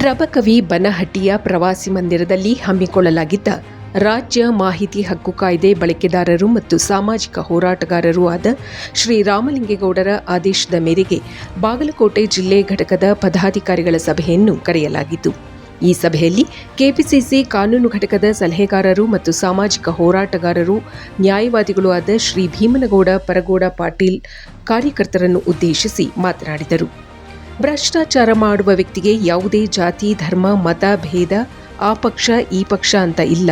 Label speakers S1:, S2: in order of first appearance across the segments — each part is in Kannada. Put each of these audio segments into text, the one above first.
S1: ರಬಕವಿ ಬನಹಟ್ಟಿಯ ಪ್ರವಾಸಿ ಮಂದಿರದಲ್ಲಿ ಹಮ್ಮಿಕೊಳ್ಳಲಾಗಿದ್ದ ರಾಜ್ಯ ಮಾಹಿತಿ ಹಕ್ಕು ಕಾಯ್ದೆ ಬಳಕೆದಾರರು ಮತ್ತು ಸಾಮಾಜಿಕ ಹೋರಾಟಗಾರರೂ ಆದ ಶ್ರೀ ರಾಮಲಿಂಗೇಗೌಡರ ಆದೇಶದ ಮೇರೆಗೆ ಬಾಗಲಕೋಟೆ ಜಿಲ್ಲೆ ಘಟಕದ ಪದಾಧಿಕಾರಿಗಳ ಸಭೆಯನ್ನು ಕರೆಯಲಾಗಿತ್ತು. ಈ ಸಭೆಯಲ್ಲಿ ಕೆಪಿಸಿಸಿ ಕಾನೂನು ಘಟಕದ ಸಲಹೆಗಾರರು ಮತ್ತು ಸಾಮಾಜಿಕ ಹೋರಾಟಗಾರರು, ನ್ಯಾಯವಾದಿಗಳೂ ಆದ ಶ್ರೀ ಭೀಮನಗೌಡ ಪರಗೋಡ ಪಾಟೀಲ್ ಕಾರ್ಯಕರ್ತರನ್ನು ಉದ್ದೇಶಿಸಿ ಮಾತನಾಡಿದರು. ಭ್ರಷ್ಟಾಚಾರ ಮಾಡುವ ವ್ಯಕ್ತಿಗೆ ಯಾವುದೇ ಜಾತಿ, ಧರ್ಮ, ಮತ, ಭೇದ, ಆ ಪಕ್ಷ ಈ ಪಕ್ಷ ಅಂತ ಇಲ್ಲ.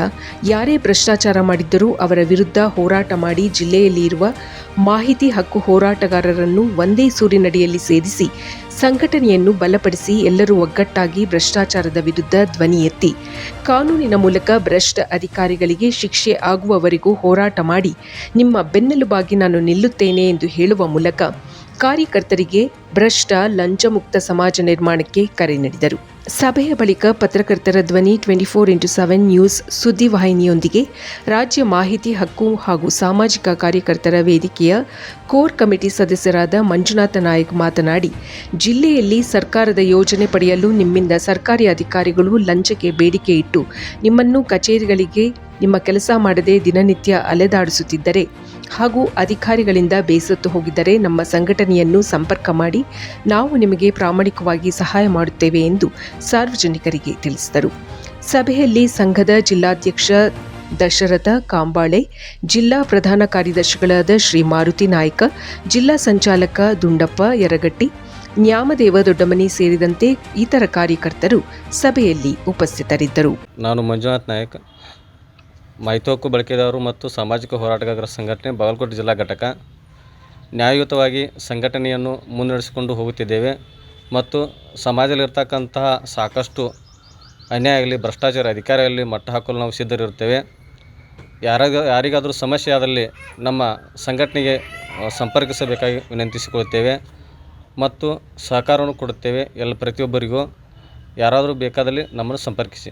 S1: ಯಾರೇ ಭ್ರಷ್ಟಾಚಾರ ಮಾಡಿದ್ದರೂ ಅವರ ವಿರುದ್ಧ ಹೋರಾಟ ಮಾಡಿ ಜಿಲ್ಲೆಯಲ್ಲಿ ಇರುವ ಮಾಹಿತಿ ಹಕ್ಕು ಹೋರಾಟಗಾರರನ್ನು ಒಂದೇ ಸೂರಿನಡಿಯಲ್ಲಿ ಸೇರಿಸಿ ಸಂಘಟನೆಯನ್ನು ಬಲಪಡಿಸಿ ಎಲ್ಲರೂ ಒಗ್ಗಟ್ಟಾಗಿ ಭ್ರಷ್ಟಾಚಾರದ ವಿರುದ್ಧ ಧ್ವನಿ ಎತ್ತಿ ಕಾನೂನಿನ ಮೂಲಕ ಭ್ರಷ್ಟ ಅಧಿಕಾರಿಗಳಿಗೆ ಶಿಕ್ಷೆ ಆಗುವವರೆಗೂ ಹೋರಾಟ ಮಾಡಿ ನಿಮ್ಮ ಬೆನ್ನೆಲುಬಾಗಿ ನಾನು ನಿಲ್ಲುತ್ತೇನೆ ಎಂದು ಹೇಳುವ ಮೂಲಕ ಕಾರ್ಯಕರ್ತರಿಗೆ ಭ್ರಷ್ಟ ಲಂಚಮುಕ್ತ ಸಮಾಜ ನಿರ್ಮಾಣಕ್ಕೆ ಕರೆ ನೀಡಿದರು. ಸಭೆಯ ಬಳಿಕ ಪತ್ರಕರ್ತರ ಧ್ವನಿ 24x7 ನ್ಯೂಸ್ ಸುದ್ದಿವಾಹಿನಿಯೊಂದಿಗೆ ರಾಜ್ಯ ಮಾಹಿತಿ ಹಕ್ಕು ಹಾಗೂ ಸಾಮಾಜಿಕ ಕಾರ್ಯಕರ್ತರ ವೇದಿಕೆಯ ಕೋರ್ ಕಮಿಟಿ ಸದಸ್ಯರಾದ ಮಂಜುನಾಥ ನಾಯಕ್ ಮಾತನಾಡಿ, ಜಿಲ್ಲೆಯಲ್ಲಿ ಸರ್ಕಾರದ ಯೋಜನೆ ಪಡೆಯಲು ನಿಮ್ಮಿಂದ ಸರ್ಕಾರಿ ಅಧಿಕಾರಿಗಳು ಲಂಚಕ್ಕೆ ಬೇಡಿಕೆ ಇಟ್ಟು ನಿಮ್ಮನ್ನು ಕಚೇರಿಗಳಿಗೆ ನಿಮ್ಮ ಕೆಲಸ ಮಾಡದೆ ದಿನನಿತ್ಯ ಅಲೆದಾಡಿಸುತ್ತಿದ್ದರೆ ಹಾಗೂ ಅಧಿಕಾರಿಗಳಿಂದ ಬೇಸತ್ತು ಹೋಗಿದ್ದರೆ ನಮ್ಮ ಸಂಘಟನೆಯನ್ನು ಸಂಪರ್ಕ ಮಾಡಿ ನಾವು ನಿಮಗೆ ಪ್ರಾಮಾಣಿಕವಾಗಿ ಸಹಾಯ ಮಾಡುತ್ತೇವೆ ಎಂದು ಸಾರ್ವಜನಿಕರಿಗೆ ತಿಳಿಸಿದರು. ಸಭೆಯಲ್ಲಿ ಸಂಘದ ಜಿಲ್ಲಾಧ್ಯಕ್ಷ ದಶರಥ ಕಾಂಬಾಳೆ, ಜಿಲ್ಲಾ ಪ್ರಧಾನ ಕಾರ್ಯದರ್ಶಿಗಳಾದ ಶ್ರೀ ಮಾರುತಿ ನಾಯ್ಕ, ಜಿಲ್ಲಾ ಸಂಚಾಲಕ ದುಂಡಪ್ಪ ಯರಗಟ್ಟಿ, ನ್ಯಾಮದೇವ ದೊಡ್ಡಮನಿ ಸೇರಿದಂತೆ ಇತರ ಕಾರ್ಯಕರ್ತರು ಸಭೆಯಲ್ಲಿ ಉಪಸ್ಥಿತರಿದ್ದರು.
S2: ನಾನು ಮಂಜುನಾಥ್ ನಾಯಕ್, ಮಾಹಿತಿ ಹಕ್ಕು ಬಳಕೆದಾರರು ಮತ್ತು ಸಾಮಾಜಿಕ ಹೋರಾಟಗಾರರ ಸಂಘಟನೆ ಬಾಗಲಕೋಟೆ ಜಿಲ್ಲಾ ಘಟಕ. ನ್ಯಾಯಯುತವಾಗಿ ಸಂಘಟನೆಯನ್ನು ಮುನ್ನಡೆಸಿಕೊಂಡು ಹೋಗುತ್ತಿದ್ದೇವೆ ಮತ್ತು ಸಮಾಜದಲ್ಲಿರ್ತಕ್ಕಂತಹ ಸಾಕಷ್ಟು ಅನ್ಯಾಯ ಆಗಲಿ, ಭ್ರಷ್ಟಾಚಾರ ಅಧಿಕಾರಿಯಲ್ಲಿ ಮಟ್ಟ ಹಾಕಲು ನಾವು ಸಿದ್ಧರಿರುತ್ತೇವೆ. ಯಾರಿಗಾದರೂ ಸಮಸ್ಯೆ ಆದಲ್ಲಿ ನಮ್ಮ ಸಂಘಟನೆಗೆ ಸಂಪರ್ಕಿಸಬೇಕಾಗಿ ವಿನಂತಿಸಿಕೊಳ್ಳುತ್ತೇವೆ ಮತ್ತು ಸಹಕಾರವನ್ನು ಕೊಡುತ್ತೇವೆ. ಪ್ರತಿಯೊಬ್ಬರಿಗೂ ಯಾರಾದರೂ ಬೇಕಾದಲ್ಲಿ ನಮ್ಮನ್ನು ಸಂಪರ್ಕಿಸಿ.